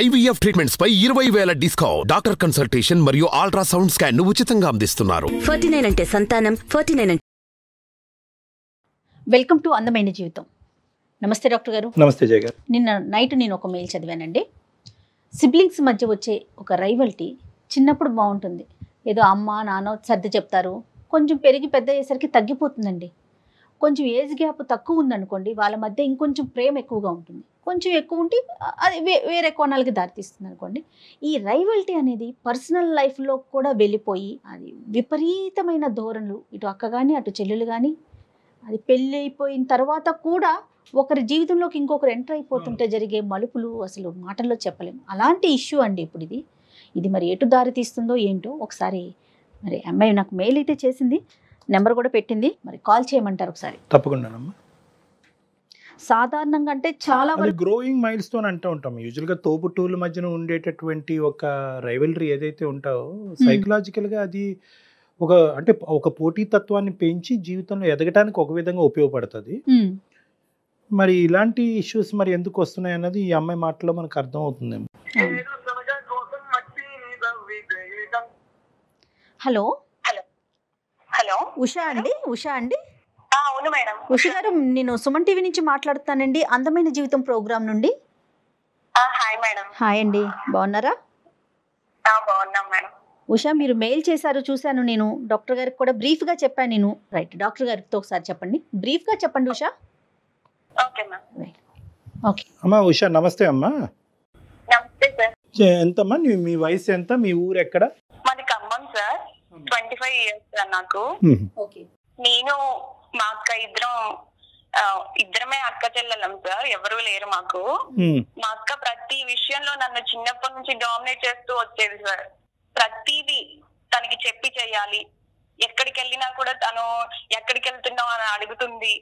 IVF treatments పై 20,000 discount. Doctor consultation మరియు ultrasound scan ను ఉచితంగా అందిస్తున్నారు. 49 అంటే సంతానం, 49 అంటే. వెల్కమ్ టు అందమైన జీవితం. నమస్తే డాక్టర్ గారు. నమస్తే జయ గారు. నిన్న నైట్ నేను ఒక మెయిల్ చదివానండి. సిబ్లింగ్స్ మధ్య వచ్చే ఒక రైవల్టీ చిన్నప్పుడు బాగుంటుంది, ఏదో అమ్మ నాన్న సర్ది చెప్తారు, కొంచెం పెరిగి పెద్ద అయ్యేసరికి తగ్గిపోతుందండి. కొంచెం ఏజ్ గ్యాప్ తక్కువ ఉందనుకోండి, వాళ్ళ మధ్య ఇంకొంచెం ప్రేమ ఎక్కువగా ఉంటుంది. కొంచెం ఎక్కువ ఉంటే అది వేరే కోణాలకి దారితీస్తుంది అనుకోండి. ఈ రైవల్టీ అనేది పర్సనల్ లైఫ్లో కూడా వెళ్ళిపోయి అది విపరీతమైన ధోరణులు, ఇటు అక్క కానీ అటు చెల్లెలు కానీ, అది పెళ్ళి అయిపోయిన తర్వాత కూడా ఒకరి జీవితంలోకి ఇంకొకరు ఎంటర్ అయిపోతుంటే జరిగే మలుపులు అసలు మాటల్లో చెప్పలేము. అలాంటి ఇష్యూ అండి ఇప్పుడు ఇది మరి ఎటు దారి తీస్తుందో ఏంటో. ఒకసారి మరి అమ్మాయి నాకు మెయిల్ అయితే చేసింది, నెంబర్ కూడా పెట్టింది, మరి కాల్ చేయమంటారు ఒకసారి. తప్పకుండానమ్మా. సాధారణంగా అంటే చాలా గ్రోయింగ్ మైల్ స్టోన్ అంటూ ఉంటాం. యూజువల్గా తోబుట్టువుల మధ్యన ఉండేటటువంటి ఒక రైవలరీ ఏదైతే ఉంటావో సైకలాజికల్గా అది ఒక పోటీతత్వాన్ని పెంచి జీవితంలో ఎదగటానికి ఒక విధంగా ఉపయోగపడుతుంది. మరి ఇలాంటి ఇష్యూస్ మరి ఎందుకు వస్తున్నాయి అన్నది ఈ అమ్మాయి మాటలో మనకు అర్థం అవుతుందేమో. హలో హలో, ఉషా అండి. అవును మేడం. ఉషా గారు, నేను సుమన్ టీవీ నుంచి మాట్లాడుతానండి, అందమైన జీవితం ప్రోగ్రామ్ నుండి. Hi madam. హాయ్ అండి, బాగున్నారా? బాగున్నాం మేడం. ఉషా, మీరు మెయిల్ చేశారు, చూశాను. నేను డాక్టర్ గారికి కూడా బ్రీఫ్గా చెప్పాను. నేను రైట్, డాక్టర్ గారితో ఒకసారి చెప్పండి, బ్రీఫ్గా చెప్పండి Usha. Okay ma'am. Right, okay. అమ్మా ఉషా, నమస్తే అమ్మా. నమస్తే సార్. ఎంతమ్మా మీ వయసు ఎంత, మీ ఊరు ఎక్కడ? మాది ఖమ్మం సార్. 25 years సార్ నాకు. ఓకే. నేను మా అక్క ఇద్దరమే అక్క చెల్లెలం సార్, ఎవరు లేరు మాకు. మా అక్క ప్రతి విషయంలో నన్ను చిన్నప్పటి నుంచి డామినేట్ చేస్తూ వచ్చేది సార్. ప్రతిదీ తనకి చెప్పి చెయ్యాలి. ఎక్కడికి వెళ్ళినా కూడా తను ఎక్కడికి వెళ్తున్నావు అని అడుగుతుంది.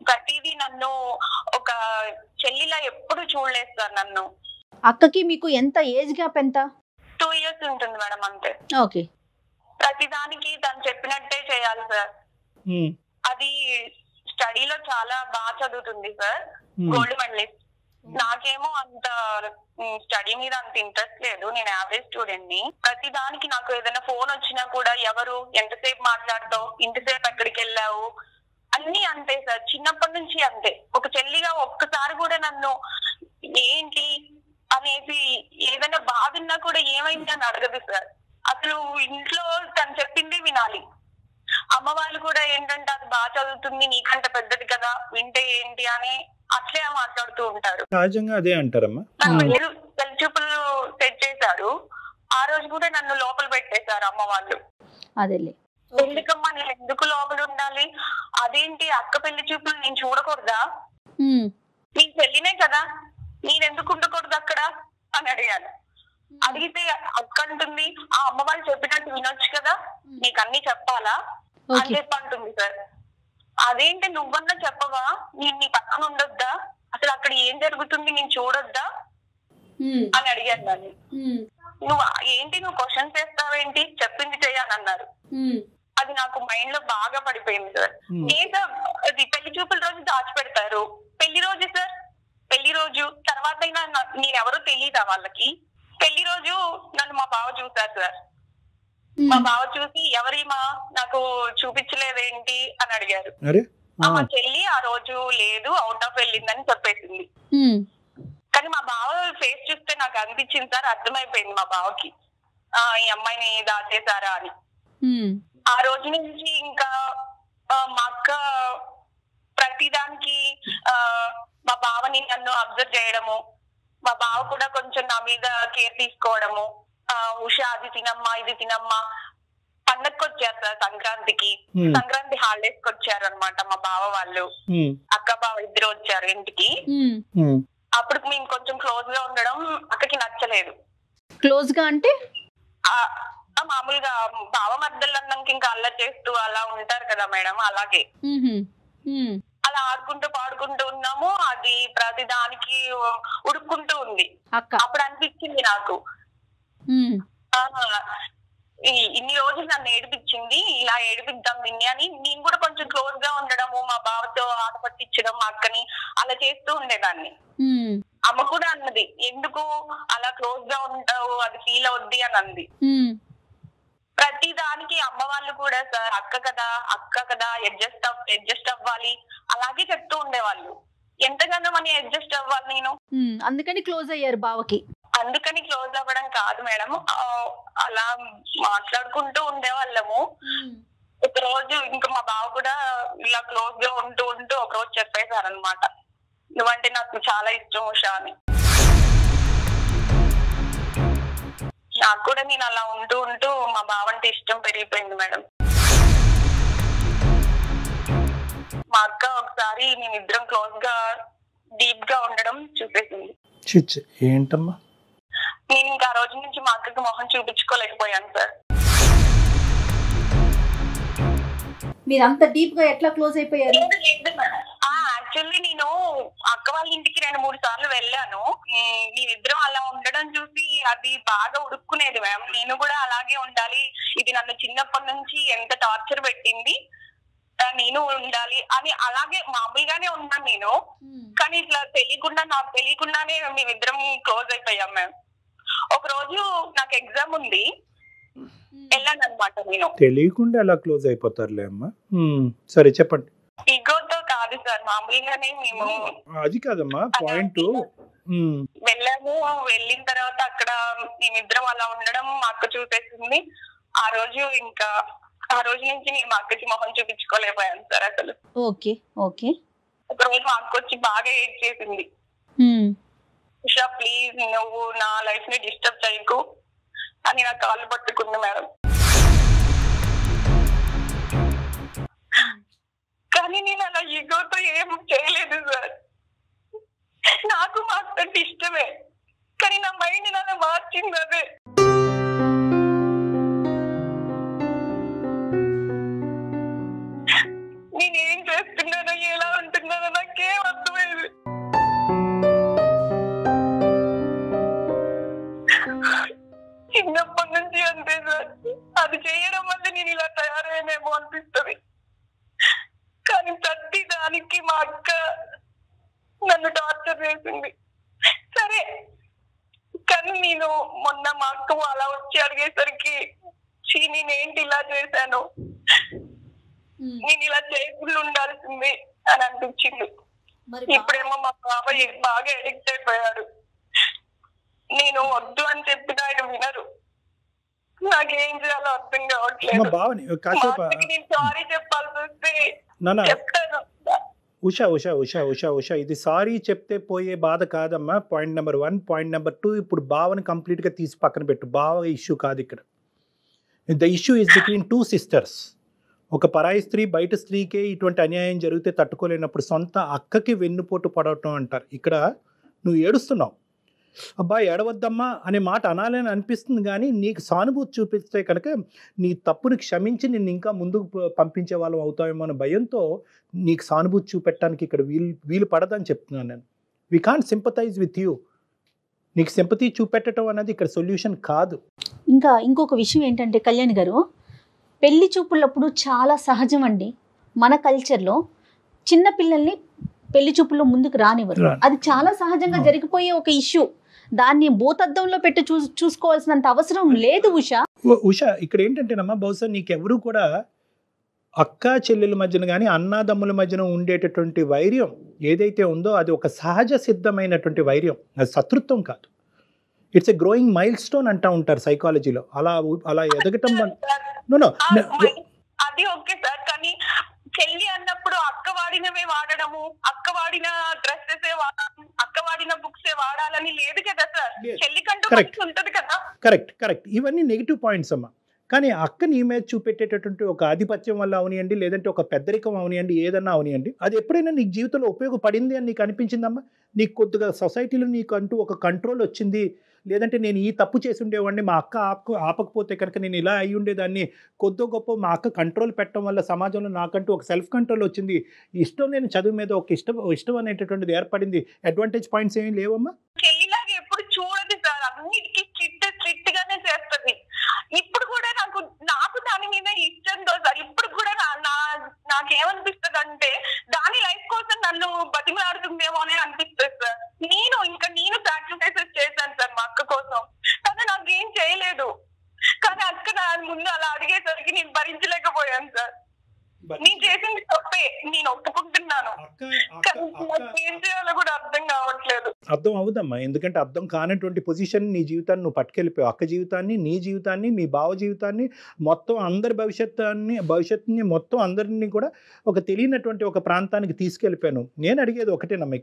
ప్రతిదీ నన్ను ఒక చెల్లిలా ఎప్పుడు చూడలేదు సార్. నన్ను అక్కకి మీకు ఎంత ఏజ్ గ్యాప్ ఎంత? 2 years ఉంటుంది మేడం, అంతే. ఓకే. ప్రతిదానికి తను చెప్పినట్టే చేయాలి సార్. అది స్టడీలో చాలా బాగా చదువుతుంది సార్, గోల్డ్ మెడలిస్ట్. నాకేమో అంత స్టడీ మీద అంత ఇంట్రెస్ట్ లేదు, నేను యావరేజ్ స్టూడెంట్ ని. ప్రతి దానికి నాకు ఏదైనా ఫోన్ వచ్చినా కూడా ఎవరు, ఎంతసేపు మాట్లాడతావు, ఇంతసేపు ఎక్కడికి వెళ్ళావు, అన్ని అంతే సార్. చిన్నప్పటి నుంచి అంతే. ఒక చెల్లిగా ఒక్కసారి కూడా నన్ను ఏంటి అనేసి ఏదైనా బాధ ఉన్నా కూడా ఏమైంది అని అడగదు సార్. అసలు ఇంట్లో తను చెప్పింది వినాలి. అమ్మ వాళ్ళు కూడా ఏంటంటే అది బాగా చదువుతుంది, నీకంటే పెద్దది కదా, వింటే ఏంటి అని అట్లే మాట్లాడుతూ ఉంటారు. సహజంగా అదే అంటారమ్మా. పెళ్లి చూపులు సెట్ చేశారు, ఆ రోజు కూడా నన్ను లోపల పెట్టేశారు అమ్మ వాళ్ళు. అదేలే. ఎందుకమ్మా నేను ఎందుకు లోపల ఉండాలి, అదేంటి అక్క పెళ్లి చూపులు నేను చూడకూడదా, నీ పెళ్లినే కదా, నేనెందుకు ఉండకూడదు అక్కడ అని అడిగాను. అడిగితే అక్క అంటుంది, ఆ అమ్మ వాళ్ళు చెప్పినట్టు వినొచ్చు కదా, నీకు అన్ని చెప్పాలా అని చెప్పి అంటుంది సార్. అదేంటి నువ్వన్నా చెప్పవా, నేను నీ పక్కన ఉండొద్దా, అసలు అక్కడ ఏం జరుగుతుంది నేను చూడొద్దా అని అడిగాను నన్ను. నువ్వు క్వశ్చన్స్ వేస్తావేంటి, చెప్పింది చెయ్యాలన్నారు. అది నాకు మైండ్ లో బాగా పడిపోయింది సార్. అది పెళ్లి చూపుల రోజు దాచిపెడతారు, పెళ్లి రోజు సార్, పెళ్లి రోజు తర్వాత అయినా నేనెవరో తెలీదా వాళ్ళకి. పెళ్లి రోజు నన్ను మా బావ చూసారు సార్. మా బావ చూసి ఎవరిమా నాకు చూపించలేదేంటి అని అడిగారు. మా చెల్లి ఆ రోజు లేదు, అవుట్ ఆఫ్ వెళ్ళిందని చెప్పేసింది. కానీ మా బావ ఫేస్ చూస్తే నాకు అనిపించింది సార్, అర్థమైపోయింది మా బావకి ఈ అమ్మాయిని దాచేశారా అని. ఆ రోజు నుంచి ఇంకా మా అక్క ప్రతిదానికి మా బావని నన్ను అబ్జర్వ్ చేయడము, మా బావ కూడా కొంచెం నా మీద కేర్ తీసుకోవడము. ఉషా అది తినమ్మా, ఇది తినమ్మా. పండగకి వచ్చారు సార్ సంక్రాంతికి, సంక్రాంతి హాలిడేస్ కి వచ్చారు అనమాట మా బావ వాళ్ళు. అక్క బావ ఇద్దరు వచ్చారు ఇంటికి. అప్పుడు మేము కొంచెం క్లోజ్ గా ఉండడం అక్కకి నచ్చలేదు. క్లోజ్ గా అంటే మామూలుగా బావ మధ్యలో అన్నాక ఇంకా అల్లరి చేస్తూ అలా ఉంటారు కదా మేడం, అలాగే అలా ఆడుకుంటూ పాడుకుంటూ ఉన్నాము. అది ప్రతి దానికి ఉడుక్కుంటూ ఉంది. అప్పుడు అనిపించింది నాకు, ఇన్ని రోజులు నన్ను ఏడిపించింది, ఇలా ఏడిపిద్దాం నిన్ను అని నేను కూడా కొంచెం క్లోజ్ గా ఉండడము, మా బావతో ఆట పట్టించడం మా అక్కని అలా చేస్తూ ఉండేదాన్ని. అమ్మ కూడా అన్నది, ఎందుకు అలా క్లోజ్ గా ఉంటావు, అది ఫీల్ అవుద్ది అని అంది. ప్రతి దానికి అమ్మ వాళ్ళు కూడా సార్ అక్క కదా అడ్జస్ట్ అవ్వాలి అలాగే చెప్తూ ఉండేవాళ్ళు. ఎంతగానో మనం అడ్జస్ట్ అవ్వాలి నేను. అందుకని క్లోజ్ అయ్యారు బావకి? అందుకని క్లోజ్ అవ్వడం కాదు మేడం, అలా మాట్లాడుకుంటూ ఉండేవాళ్ళము. ఒక రోజు ఇంకా మా బావ కూడా ఇలా క్లోజ్ గా ఉంటూ ఒక రోజు చెప్పేశారనమాట, నువ్వంటే నాకు చాలా ఇష్టం ఉషా అని. నాకు కూడా నేను అలా ఉంటూ మా బావ అంటే ఇష్టం పెరిగిపోయింది మేడం. మా అక్క ఒకసారి మేమిద్దరం క్లోజ్ గా డీప్ గా ఉండడం చూసేసింది. ఏంటమ్మా? నేను ఇంకా ఆ రోజు నుంచి మా అక్కకి మొహం చూపించుకోలేకపోయాను సార్. మీరు అంత డీప్ గా ఎట్లా క్లోజ్ అయిపోయారు? యాక్చువల్లీ నేను అక్క వాళ్ళ ఇంటికి 2-3 సార్లు వెళ్ళాను. మేమిద్దరం అలా ఉండడం చూసి అది బాగా ఉడుక్కునేది మ్యామ్. నేను కూడా అలాగే ఉండాలి, ఇది నన్ను చిన్నప్పటి నుంచి ఎంత టార్చర్ పెట్టింది, నేను ఉండాలి అని అలాగే మామూలుగానే ఉన్నాను నేను. కానీ ఇట్లా నాకు తెలియకుండానే మేమిద్దరం క్లోజ్ అయిపోయాం మ్యామ్. ఒక రోజు నాకు ఎగ్జామ్ ఉంది, వెళ్ళాను అనమాట. నేను తెలియకుండా ఎలా క్లోజ్ అయిపోతారులే అమ్మా. సరే చెప్పండి. ఈగోతో కాదు సార్, మామూలుగానే మేము. అది కాదమ్మా పాయింట్. వెళ్ళాము, వెళ్ళిన తర్వాత అక్కడ మేమిద్దరం అలా ఉండడం మా అక్క చూసేసింది. ఆ రోజు నుంచి నేను మా అక్కకి మొహం చూపించుకోలేకపోయాను సార్ అసలు. ఓకే. ఒక రోజు మా అక్క వచ్చి బాగా ఏడ్ చేసింది, ఉషా ప్లీజ్ నువ్వు నా లైఫ్ ని డిస్టర్బ్ చేయకు అని నా కాళ్ళు పట్టుకుంది మేడం. కానీ నేను అలా ఈగోతో ఏం చేయలేదు సార్. నాకు మా అక్క ఇష్టమే, కానీ నా మైండ్ అలా మార్చింది అదే. నేనేం చేస్తున్నానో ఎలా ఉంటున్నానో నాకేం అర్థమైంది. చిన్నప్పటి నుంచి అంతే సార్, అది చేయడం వల్ల నేను ఇలా తయారయ్యేమో అనిపిస్తుంది. కానీ ప్రతి దానికి మా అక్క నన్ను టార్చర్ చేసింది. సరే కానీ నేను మొన్న మా అక్క అలా వచ్చి అడిగేసరికి నేనేంటి ఇలా చేశాను, నేను ఇలా చేయకుండా ఉండాల్సింది అని అనిపించింది. ఇప్పుడేమో మా బాబాయ్ బాగా ఎడిక్ట్ అయిపోయాడు. నేను వద్దు అని చెప్పిన ఆయన వినరు. నాకేం చేయాలో అర్థం కావట్లేదు. నేను సారీ చెప్పాల్సి వస్తే చెప్తాను. ఉషా ఇది సారీ చెప్తే పోయే బాధ కాదమ్మా. Point number 1. పాయింట్ నెంబర్ 2, ఇప్పుడు బావని కంప్లీట్గా తీసి పక్కన పెట్టు. బావ ఇష్యూ కాదు ఇక్కడ. The issue is between 2 sisters. ఒక పరాయి స్త్రీ బయట స్త్రీకే ఇటువంటి అన్యాయం జరిగితే తట్టుకోలేనప్పుడు సొంత అక్కకి వెన్నుపోటు పడటం అంటారు. ఇక్కడ నువ్వు ఏడుస్తున్నావు, అబ్బా ఏడవద్దమ్మా అనే మాట అనాలని అనిపిస్తుంది, కానీ నీకు సానుభూతి చూపిస్తే కనుక నీ తప్పుని క్షమించి నిన్ను ఇంకా ముందుకు పంపించే వాళ్ళం అవుతామేమో అనే భయంతో నీకు సానుభూతి చూపెట్టడానికి ఇక్కడ వీలు పడదని చెప్తున్నాను నేను. We can't sympathise with you. నీకు సింపతి చూపెట్టడం అనేది ఇక్కడ సొల్యూషన్ కాదు. ఇంకొక విషయం ఏంటంటే కళ్యాణ్ గారు, పెళ్లి చూపులప్పుడు చాలా సహజం అండి మన కల్చర్లో, చిన్న పిల్లల్ని పెళ్లి చూపుల్లో ముందుకు రానివ్వరు. అది చాలా సహజంగా జరిగిపోయే ఒక ఇష్యూ. దాన్ని భూతద్దంలో పెట్టి చూసుకోవాల్సినంత అవసరం లేదు ఉషా. ఇక్కడ ఏంటంటేనమ్మా, బహుశా నీకెవరు కూడా అక్క చెల్లెల మధ్యన కానీ అన్నాదమ్ముల మధ్యన ఉండేటటువంటి వైర్యం ఏదైతే ఉందో అది ఒక సహజ సిద్ధమైనటువంటి వైర్యం, అది శత్రుత్వం కాదు. It's a growing mile stone అంటూ ఉంటారు సైకాలజీలో. అలా ఎదగటం అది ఓకే సార్, కానీ చెల్లి అన్నప్పుడు అక్క వాడినవే వాడడము, అక్క వాడిన డ్రెస్సెస్ అక్క వాడిన బుక్స్ వాడాలని లేదు కదా సార్. చెల్లి కంటూ ఉంటది కదా. కరెక్ట్. ఇవన్నీ నెగిటివ్ పాయింట్స్ అమ్మా. కానీ అక్క నీ మీద చూపెట్టేటటువంటి ఒక ఆధిపత్యం వల్ల అవనియండి, లేదంటే ఒక పెద్దరికం అవనియండి, ఏదన్నా అవనియండి, అది ఎప్పుడైనా నీకు జీవితంలో ఉపయోగపడింది అని నీకు అనిపించిందమ్మా? నీకు కొద్దిగా సొసైటీలో నీకు అంటూ ఒక కంట్రోల్ వచ్చింది, లేదంటే నేను ఈ తప్పు చేసి ఉండేవాడిని, మా అక్క ఆపకపోతే కనుక నేను ఇలా అయి ఉండేదాన్ని, కొద్దో గొప్ప మా అక్క కంట్రోల్ పెట్టడం వల్ల సమాజంలో నాకంటూ ఒక సెల్ఫ్ కంట్రోల్ వచ్చింది, ఇష్టం నేను చదువు మీద ఒక ఇష్టం అనేటటువంటిది ఏర్పడింది, అడ్వాంటేజ్ పాయింట్స్ ఏమీ లేవమ్మా? చెల్లిలాగా ఎప్పుడు చూడదు సార్, అన్నిటికీ స్ట్రిక్ట్ గానే చేస్తుంది. ఇప్పుడు కూడా నాకు నాకేమనిపిస్తుంది అంటే దాని లైఫ్ కోసం నన్ను బతిమలాడుతుందేమో అని అనిపిస్తుంది సార్. నేను సాక్రిఫైసెస్ చేశాను సార్ మా అక్క కోసం, కానీ నాకేం చేయలేదు. కానీ అక్క నా ముందు అలా అడిగేసరికి నేను భరించలేకపోయాను సార్. నేను చేసింది తప్పే, నేను ఒప్పుకుంటున్నాను, కానీ నాకు ఏం చేయాలో కూడా అర్థం కావట్లేదు. అర్థం అవుదమ్మా, ఎందుకంటే అర్థం కానటువంటి పొజిషన్ నీ జీవితాన్ని నువ్వు పట్టుకెళ్ళిపోయావు. అక్క జీవితాన్ని, నీ జీవితాన్ని, మీ బావ జీవితాన్ని, మొత్తం అందరి భవిష్యత్తుని మొత్తం అందరినీ కూడా ఒక తెలియనటువంటి ఒక ప్రాంతానికి తీసుకెళ్ళిపోయాను. నేను అడిగేది ఒకటేనమ్మా,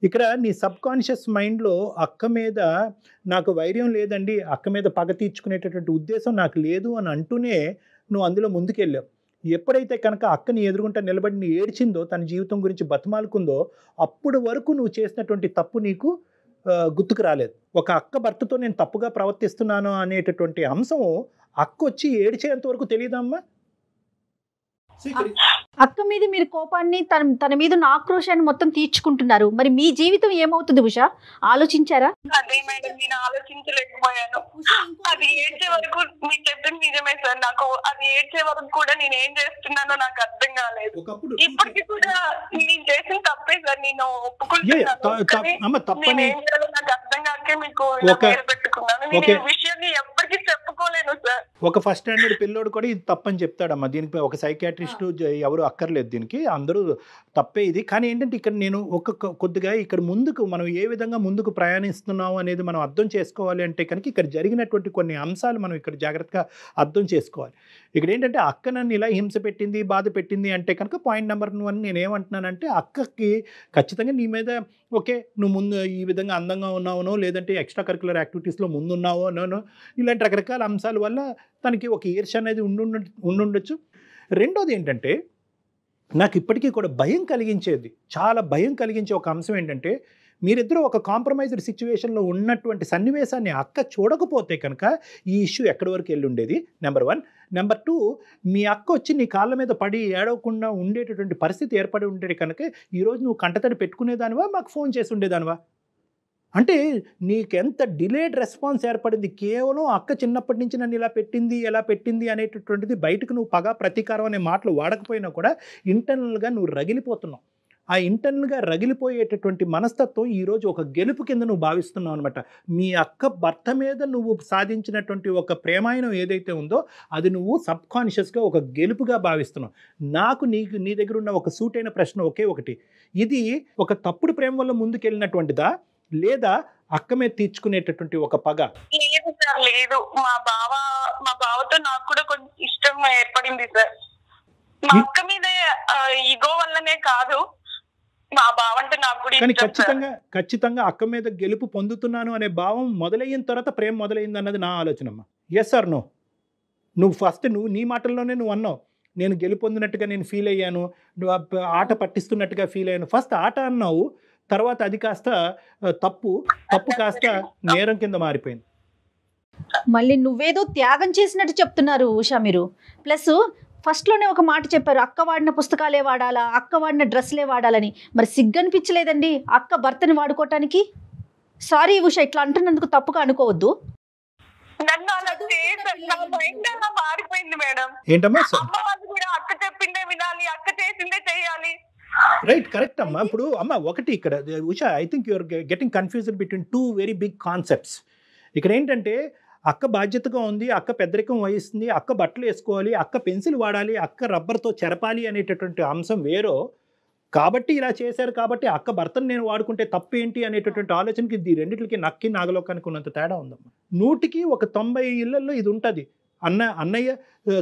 ఇక్కడ నీ సబ్ కాన్షియస్ మైండ్లో అక్క మీద నాకు వైర్యం లేదండి, అక్క మీద పగ తీర్చుకునేటటువంటి ఉద్దేశం నాకు లేదు అని అంటూనే నువ్వు అందులో ముందుకెళ్ళావు. ఎప్పుడైతే కనుక అక్కని ఎదురుగుంటా నిలబడి నీ ఏడ్చిందో, తన జీవితం గురించి బతిమాలుకుందో, అప్పుడు వరకు నువ్వు చేసినటువంటి తప్పు నీకు గుర్తుకు రాలేదు. ఒక అక్క భర్తతో నేను తప్పుగా ప్రవర్తిస్తున్నాను అనేటటువంటి అంశం అక్క వచ్చి ఏడ్చేంత వరకు తెలియదమ్మా. అక్క మీద మీరు కోపాన్ని, తన మీద ఉన్న ఆక్రోశాన్ని మొత్తం తీర్చుకుంటున్నారు. మరి మీ జీవితం ఏమవుతుంది ఉషా, ఆలోచించారా? అదే మేడం, నేను ఆలోచించలేకపోయాను. అది ఏడ్చే వరకు మీరు చెప్పింది నిజమే సార్. నాకు అది ఏడ్చే వరకు కూడా నేను ఏం చేస్తున్నానో నాకు అర్థం కాలేదు. ఇప్పటికి కూడా నేను చేసిన తప్పే సార్, నేను ఒప్పుకుంటున్నాను. నేను ఏం చేయాలో నాకు అర్థం కాకే మీకు పెట్టుకున్నాను. నేను ఈ విషయాన్ని ఎప్పటికీ చెప్పుకోలేను సార్. ఒక ఫస్ట్ స్టాండర్డ్ పిల్లోడు కూడా ఇది తప్పని చెప్తాడమ్మా. దీనికి ఒక సైకియాట్రిస్ట్ ఎవరు అక్కర్లేదు, దీనికి అందరూ తప్పే ఇది. కానీ ఏంటంటే ఇక్కడ నేను కొద్దిగా ఇక్కడ ముందుకు మనం ఏ విధంగా ముందుకు ప్రయాణిస్తున్నాం అనేది మనం అర్థం చేసుకోవాలి అంటే కనుక ఇక్కడ జరిగినటువంటి కొన్ని అంశాలు మనం ఇక్కడ జాగ్రత్తగా అర్థం చేసుకోవాలి. ఇక్కడ ఏంటంటే అక్క నన్ను ఇలా హింస పెట్టింది, బాధ పెట్టింది అంటే కనుక పాయింట్ నెంబర్ 1 నేను ఏమంటున్నానంటే అక్కకి ఖచ్చితంగా నీ మీద ఓకే, నువ్వు ముందు ఈ విధంగా అందంగా ఉన్నావునో, లేదంటే ఎక్స్ట్రా కరికులర్ యాక్టివిటీస్లో ముందున్నావో నో, ఇలాంటి రకరకాల అంశాల వల్ల తనకి ఒక ఈర్ష్య అనేది ఉండుండొచ్చు. రెండోది ఏంటంటే నాకు ఇప్పటికీ కూడా భయం కలిగించేది, చాలా భయం కలిగించే ఒక అంశం ఏంటంటే మీరిద్దరూ ఒక కాంప్రమైజ్డ్ సిచ్యువేషన్లో ఉన్నటువంటి సన్నివేశాన్ని అక్క చూడకపోతే కనుక ఈ ఇష్యూ ఎక్కడి వరకు వెళ్ళి ఉండేది, నెంబర్ 1. నెంబర్ 2, మీ అక్క వచ్చి నీ కాళ్ళ మీద పడి ఏడవకుండా ఉండేటటువంటి పరిస్థితి ఏర్పడి ఉండేది కనుక ఈరోజు నువ్వు కంటతడి పెట్టుకునేదానివా, మాకు ఫోన్ చేసి ఉండేదానివా? అంటే నీకెంత డిలేడ్ రెస్పాన్స్ ఏర్పడింది. కేవలం అక్క చిన్నప్పటి నుంచి నన్ను ఇలా పెట్టింది, ఎలా పెట్టింది అనేటటువంటిది బయటకు నువ్వు పగ ప్రతీకారం అనే మాటలు వాడకపోయినా కూడా ఇంటర్నల్గా నువ్వు రగిలిపోతున్నావు. ఆ ఇంటర్నల్గా రగిలిపోయేటటువంటి మనస్తత్వం ఈరోజు ఒక గెలుపు కింద నువ్వు భావిస్తున్నావు అనమాట. మీ అక్క భర్త మీద నువ్వు సాధించినటువంటి ఒక ప్రేమాయణం ఏదైతే ఉందో అది నువ్వు సబ్కాన్షియస్గా ఒక గెలుపుగా భావిస్తున్నావు. నాకు నీ దగ్గర ఉన్న ఒక సూటైన ప్రశ్న ఒకే ఒకటి, ఇది ఒక తప్పుడు ప్రేమ వల్ల ముందుకెళ్ళినటువంటిదా, లేదా అక్క మీద తీర్చుకునేటటువంటి ఒక పగ? లేదు సార్, లేదు. మా బావతో నాకు కూడా కొంచెం ఇష్టం ఏర్పడింది సార్. మా అక్క మీద ఈగో వల్లనే కాదు, మా బావ అంటే నాకు కూడా కానీ ఖచ్చితంగా అక్క మీద గెలుపు పొందుతున్నాను అనే భావం మొదలైన తర్వాత ప్రేమ మొదలైంది అన్నది నా ఆలోచనమ్మా. Yes or no? నువ్వు ఫస్ట్ నీ మాటల్లోనే నువ్వు అన్నావు, నేను గెలుపొందినట్టుగా నేను ఫీల్ అయ్యాను, నువ్వు ఆట పట్టిస్తున్నట్టుగా ఫీల్ అయ్యాను. ఫస్ట్ ఆట అన్నావు, తర్వాత అది కాస్త తప్పు కాస్త నేరం కింద మారిపోయింది. మళ్ళీ నువ్వేదో త్యాగం చేసినట్టు చెప్తున్నారు ఉషా మీరు. ప్లస్ ఫస్ట్లోనే ఒక మాట చెప్పారు, అక్క వాడిన పుస్తకాలే వాడాలా, అక్క వాడిన డ్రెస్లే వాడాలని. మరి సిగ్గనిపించలేదండి అక్క భర్తని వాడుకోవటానికి? సారీ ఉషా, ఇట్లా అంటున్నందుకు తప్పుగా అనుకోవద్దు. నన్ను అలా నా మైండ్ అలా మారిపోయింది మేడం. ఏంటమ్మా? అమ్మ వాళ్ళు కూడా అక్క చెప్పిందే వినాలి, అక్క చేసిందే చేయాలి. రైట్, కరెక్ట్ అమ్మా. ఇప్పుడు అమ్మ ఒకటి ఇక్కడ Usha, I think you're getting confused between 2 very big concepts. ఇక్కడ ఏంటంటే అక్క బాధ్యతగా ఉంది, అక్క పెద్దరికం వహిస్తుంది, అక్క బట్టలు వేసుకోవాలి, అక్క పెన్సిల్ వాడాలి, అక్క రబ్బర్తో చెరపాలి అనేటటువంటి అంశం వేరో, కాబట్టి ఇలా చేశారు కాబట్టి అక్క భర్తను నేను వాడుకుంటే తప్పేంటి అనేటటువంటి ఆలోచనకి ఈ రెండింటికి నక్కి నాగలోకానికి ఉన్నంత తేడా ఉందమ్మా. 100కి 90 ఇళ్లలో ఇది ఉంటుంది. అన్నయ్య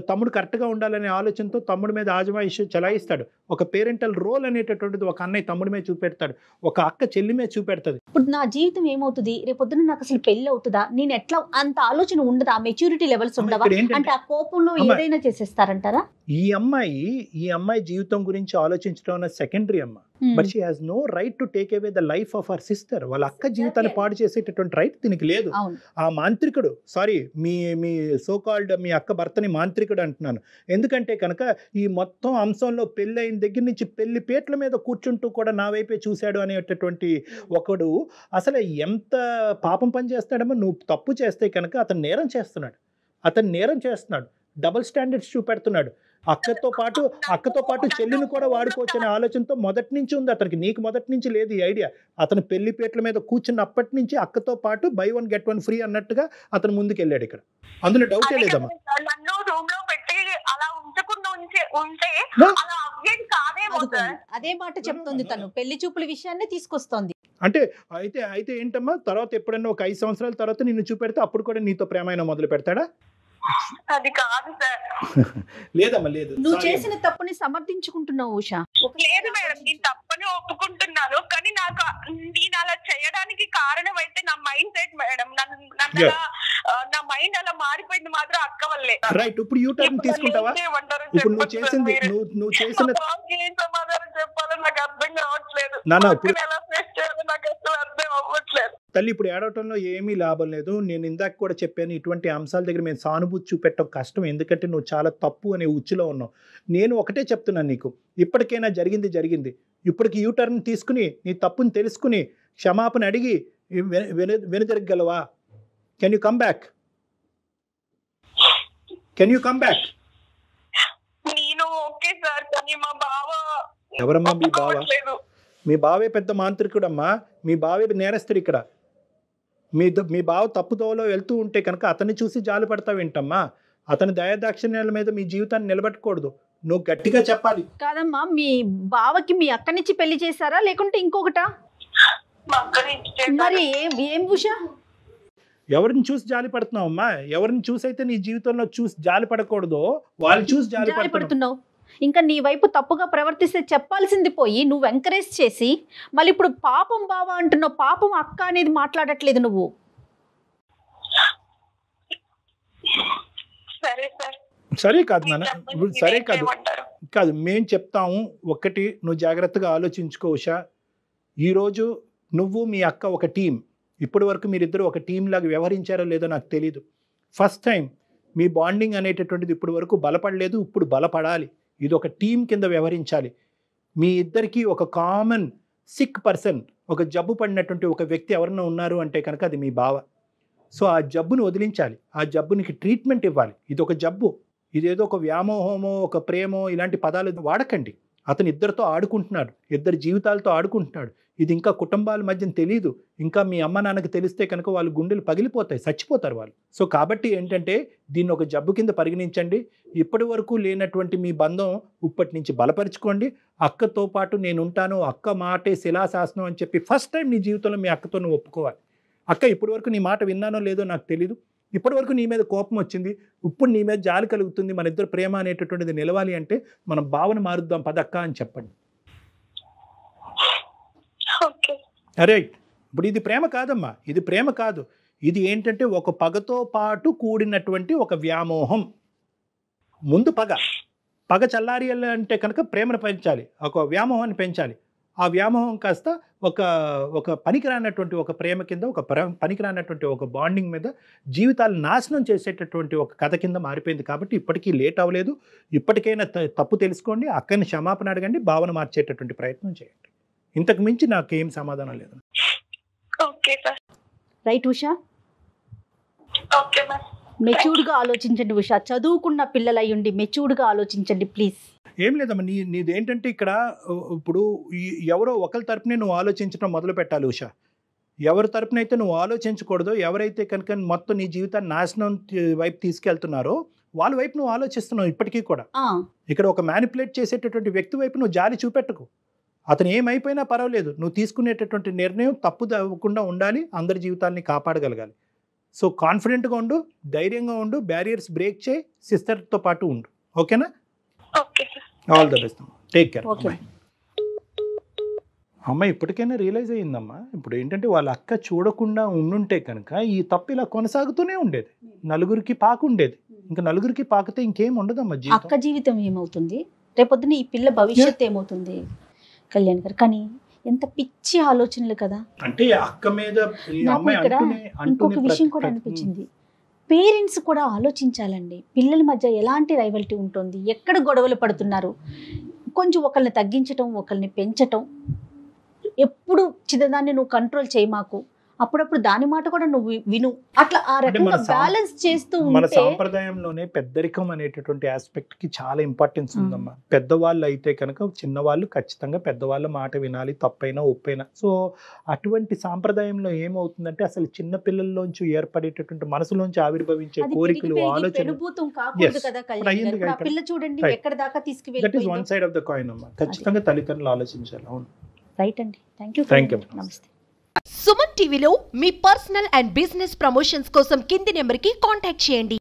తమ్ముడు కరెక్ట్గా ఉండాలనే ఆలోచనతో తమ్ముడి మీద ఆజమాయిషి చలాయిస్తాడు. ఒక పేరెంటల్ రోల్ అనేటటువంటిది ఒక అన్నయ్య తమ్ముడి మీద చూపెడతాడు, ఒక అక్క చెల్లి మీద చూపెడతాది. ఇప్పుడు నా జీవితం ఏమవుతుంది, రేపొద్దున నాకు అసలు పెళ్ళి అవుతుందా, నేను ఎట్లా, అంత ఆలోచన ఉండదా, మెచ్యూరిటీ లెవెల్స్ ఉండవా? అంటే ఆ కోపంలో ఏదైనా చేసేస్తారంటారా? ఈ అమ్మాయి జీవితం గురించి ఆలోచించడం అన్నది సెకండరీ అమ్మ. But she has no right to take away the life of our sister. వాళ్ళ అక్క జీవితాన్ని పాడు చేసేటటువంటి రైట్ దీనికి లేదు. ఆ మాంత్రికుడు, సారీ మీ సో కాల్డ్ మీ అక్క భర్తని మాంత్రికుడు అంటున్నాను, ఎందుకంటే కనుక ఈ మొత్తం అంశంలో పెళ్ళి అయిన దగ్గర నుంచి పెళ్లి పేట్ల మీద కూర్చుంటూ కూడా నా వైపే చూశాడు అనేటటువంటి ఒకడు అసలు ఎంత పాపం పని చేస్తాడమ్మా. నువ్వు తప్పు చేస్తే కనుక అతను నేరం చేస్తున్నాడు, డబుల్ స్టాండర్డ్స్ చూపెడుతున్నాడు. అక్కతో పాటు చెల్లిని కూడా వాడుకోవచ్చు అనే ఆలోచనతో మొదటి నుంచి ఉంది అతనికి. నీకు మొదటి నుంచి లేదు ఈ ఐడియా. అతను పెళ్లిపేటల మీద కూర్చున్నప్పటి నుంచి అక్కతో పాటు బై 1 get 1 ఫ్రీ అన్నట్టుగా అతను ముందుకు వెళ్ళాడు ఇక్కడ. అందులో డౌటే లేదమ్మా. నన్ను రూమ్ లో పెట్టి అలా ఉంచకుండా ఉంటే అలా అవ్వేది కాదేమో సార్. అదే మాట చెప్తుంది తను, పెళ్లి చూపుల విషయాన్ని తీసుకొస్తోంది. అంటే అయితే ఏంటమ్మా, తర్వాత ఎప్పుడన్నా ఒక 5 సంవత్సరాల తర్వాత నిన్ను చూపెడితే అప్పుడు కూడా నీతో ప్రేమైన మొదలు పెడతాడా? అది కాదు సార్. లేదమ్మా, లేదు. నువ్వు చేసిన తప్పుని సమర్థించుకుంటున్నావు ఉషా. లేదు మేడం, నేను తప్పని ఒప్పుకుంటున్నాను, కానీ నేను అలా చేయడానికి కారణం అయితే నా మైండ్ సెట్ మేడం. నా మైండ్ అలా మారిపోయింది మాత్రం అక్క వల్లే. రైట్. ఇప్పుడు యూ టర్న్ తీసుకుంటావా? ఇప్పుడు నువ్వు చేసింది నువ్వు చేసిన ఏం సమాధానం చెప్పాలో నాకు అర్థం కావట్లేదు. ఎలా ఫేస్ చేయాలో నాకు అసలు అర్థం అవ్వట్లేదు. తల్లి, ఇప్పుడు ఏడవటంలో ఏమీ లాభం లేదు. నేను ఇందాక కూడా చెప్పాను, ఇటువంటి అంశాల దగ్గర మేము సానుభూతి చూపెట్టడం కష్టం, ఎందుకంటే నువ్వు చాలా తప్పు అనే ఉచ్చులో ఉన్నావు. నేను ఒకటే చెప్తున్నాను నీకు, ఇప్పటికైనా జరిగింది. ఇప్పటికి యూ టర్న్ తీసుకుని నీ తప్పుని తెలుసుకుని క్షమాపణ అడిగి వెనుదిరగలవా? Can you come back? నేను ఓకే సార్, కానీ మా బావ. ఎవరమ్మా మీ బావ? మీ బావే పెద్ద మాంత్రికుడమ్మా. మీ బావే నేరస్తుడు ఇక్కడ. మీ బావ తప్పుదోవలో వెళ్తూ ఉంటే కనుక అతన్ని చూసి జాలి పడతావేంటమ్మా? అతని దయాదాక్షిణ్యాల మీద మీ జీవితాన్ని నిలబెట్టకూడదు. నువ్వు గట్టిగా చెప్పాలి. కాదమ్మా, మీ బావకి మీ అక్కనిచ్చి పెళ్లి చేశారా లేకుంటే ఇంకొకటా? మరి ఏం ఉషా? ఎవరిని చూసి జాలి పడుతున్నావమ్మా? ఎవరిని చూసి అయితే నీ జీవితంలో చూసి జాలి పడకూడదో వాళ్ళని చూసి జాలి పడుతున్నావు. ఇంకా నీ వైపు తప్పుగా ప్రవర్తిస్తే చెప్పాల్సింది పోయి నువ్వు ఎంకరేజ్ చేసి మళ్ళీ ఇప్పుడు పాపం బావ అంటున్నావు. పాపం అక్క అనేది మాట్లాడట్లేదు నువ్వు. సరే కాదు నాన్న, సరే కాదు మేం చెప్తాము. ఒక్కటి నువ్వు జాగ్రత్తగా ఆలోచించుకో ఉషా. ఈరోజు నువ్వు మీ అక్క ఒక టీం. ఇప్పటి వరకు మీరిద్దరు ఒక టీం లాగా వ్యవహరించారో లేదో నాకు తెలీదు. ఫస్ట్ టైం మీ బాండింగ్ అనేటటువంటిది ఇప్పటి వరకు బలపడలేదు, ఇప్పుడు బలపడాలి. ఇది ఒక టీం కింద వ్యవహరించాలి. మీ ఇద్దరికి ఒక కామన్ సిక్ పర్సన్, ఒక జబ్బు పడినటువంటి ఒక వ్యక్తి ఎవరన్నా ఉన్నారు అంటే కనుక అది మీ బావ. సో ఆ జబ్బును వదిలించాలి, ఆ జబ్బునికి ట్రీట్మెంట్ ఇవ్వాలి. ఇది ఒక జబ్బు, ఇదేదో ఒక వ్యామోహమో ఒక ప్రేమో ఇలాంటి పదాలు వాడకండి. అతను ఇద్దరితో ఆడుకుంటున్నాడు, ఇద్దరి జీవితాలతో ఆడుకుంటున్నాడు. ఇది ఇంకా కుటుంబాల మధ్యన తెలీదు. ఇంకా మీ అమ్మ నాన్నకి తెలిస్తే కనుక వాళ్ళు గుండెలు పగిలిపోతాయి, చచ్చిపోతారు వాళ్ళు. సో కాబట్టి ఏంటంటే దీన్ని ఒక జబ్బు కింద పరిగణించండి. ఇప్పటి వరకు లేనటువంటి మీ బంధం ఇప్పటి నుంచి బలపరుచుకోండి. అక్కతో పాటు నేను ఉంటాను, అక్క మాటే శిలాశాసనం అని చెప్పి ఫస్ట్ టైం నీ జీవితంలో మీ అక్కతో నువ్వు ఒప్పుకోవాలి. అక్క ఇప్పటి వరకు నీ మాట విన్నానో లేదో నాకు తెలీదు, ఇప్పటి వరకు నీ మీద కోపం వచ్చింది, ఇప్పుడు నీ మీద జాలి కలుగుతుంది, మన ఇద్దరు ప్రేమ అనేటటువంటిది నిలవాలి అంటే మనం భావన మారుద్దాం పదక్క అని చెప్పండి. అరే ఇప్పుడు ఇది ప్రేమ కాదమ్మా, ఇది ప్రేమ కాదు. ఇది ఏంటంటే ఒక పగతో పాటు కూడినటువంటి ఒక వ్యామోహం. ముందు పగ చల్లారి అంటే కనుక ప్రేమను పెంచాలి, ఒక వ్యామోహాన్ని పెంచాలి. ఆ వ్యామోహం కాస్త ఒక పనికిరానటువంటి ఒక ప్రేమ కింద, ఒక పనికిరానటువంటి ఒక బాండింగ్ మీద జీవితాలు నాశనం చేసేటటువంటి ఒక కథ కింద మారిపోయింది. కాబట్టి ఇప్పటికీ లేట్ అవ్వలేదు. ఇప్పటికైనా తప్పు తెలుసుకోండి, అక్కని క్షమాపణ అడగండి, భావన మార్చేటటువంటి ప్రయత్నం చేయండి. ఇంతకు మించి నాకేం సమాధానం లేదు. రైట్ ఉషా, మెచ్యూర్డ్గా ఆలోచించండి ఉషా. చదువుకున్న పిల్లలయ్యుండి మెచ్యూర్డ్గా ఆలోచించండి ప్లీజ్. ఏం లేదమ్మా, నీదేంటంటే ఇక్కడ ఇప్పుడు ఎవరో ఒకరి తరపునే నువ్వు ఆలోచించడం మొదలు పెట్టాలి ఉషా. ఎవరి తరపునైతే నువ్వు ఆలోచించకూడదో, ఎవరైతే కనుక మొత్తం నీ జీవితాన్ని నాశనం వైపు తీసుకెళ్తున్నారో వాళ్ళ వైపు నువ్వు ఆలోచిస్తున్నావు ఇప్పటికీ కూడా. ఇక్కడ ఒక మ్యానిపులేట్ చేసేటటువంటి వ్యక్తి వైపు నువ్వు జాలి చూపెట్టకు. అతను ఏమైపోయినా పర్వాలేదు, నువ్వు తీసుకునేటటువంటి నిర్ణయం తప్పు అవ్వకుండా ఉండాలి, అందరి జీవితాన్ని కాపాడగలగాలి. సో కాన్ఫిడెంట్గా ఉండు, ధైర్యంగా ఉండు, బ్యారియర్స్ బ్రేక్ చేయి, సిస్టర్తో పాటు ఉండు. ఓకేనా? All the best, take care. అమ్మ ఇప్పటికైనా రియలైజ్ అయ్యిందమ్మా. ఇప్పుడు ఏంటంటే వాళ్ళ అక్క చూడకుండా ఉండుంటే కనుక ఈ తప్పు ఇలా కొనసాగుతూనే ఉండేది, నలుగురికి పాకుండేది. ఇంకా నలుగురికి పాకితే ఇంకేం ఉండదమ్మా. అక్క జీవితం ఏమవుతుంది, రేపొద్దున ఈ పిల్ల భవిష్యత్తు ఏమవుతుంది కళ్యాణ్ గారు? కానీ ఎంత పిచ్చి ఆలోచనలు కదా. అంటే అక్క మీద ఇంకొక విషయం కూడా అనిపించింది, పేరెంట్స్ కూడా ఆలోచించాలండి. పిల్లల మధ్య ఎలాంటి రైవల్టీ ఉంటుంది, ఎక్కడ గొడవలు పడుతున్నారు, కొంచెం ఒకరిని తగ్గించటం, ఒకరిని పెంచటం. ఎప్పుడు చిన్నదాన్ని నువ్వు కంట్రోల్ చేయి మాకు అప్పుడప్పుడు దాని మాట కూడా నువ్వు విను. అట్లా ఆ అంటే రకంగా బ్యాలెన్స్ చేస్తూ మన ఉంటే సాంప్రదాయంలోనే పెద్దరికం అనేటటువంటి ఆస్పెక్ట్ కి చాలా ఇంపార్టెన్స్ ఉందమ్మా. పెద్దవాళ్ళు అయితే కనుక చిన్నవాళ్ళు ఖచ్చితంగా పెద్దవాళ్ళ మాట వినాలి, తప్పైనా ఒప్పైనా. సో అటువంటి సాంప్రదాయంలో ఏమవుతుందంటే అసలు చిన్న పిల్లల్లోంచి ఏర్పడేటటువంటి మనసులోంచి ఆవిర్భవించే అది కోరికలు, పెరిగి ఆలోచన, పెనుభూతం కాకూడదు Yes. కదా ఇప్పుడు కళ్యాణ్ అయ్యింది గారు. ఇప్పుడు ఆ ఇక్కడ. పిల్ల చూడండి Right. ఎక్కడ దాకా దట్ ఈస్ తీసుకువెళ్ళిపోయిందో. One side of the coin అమ్మా. ఖచ్చితంగా తల్లిదండ్రులు ఆలోచించాలి. అవును. రైట్ అండి. Thank you. Thank you. నమస్తే. సుమన్ టీవీలో మీ పర్సనల్ అండ్ బిజినెస్ ప్రమోషన్స్ కోసం కింది నెంబర్కి కాంటాక్ట్ చేయండి.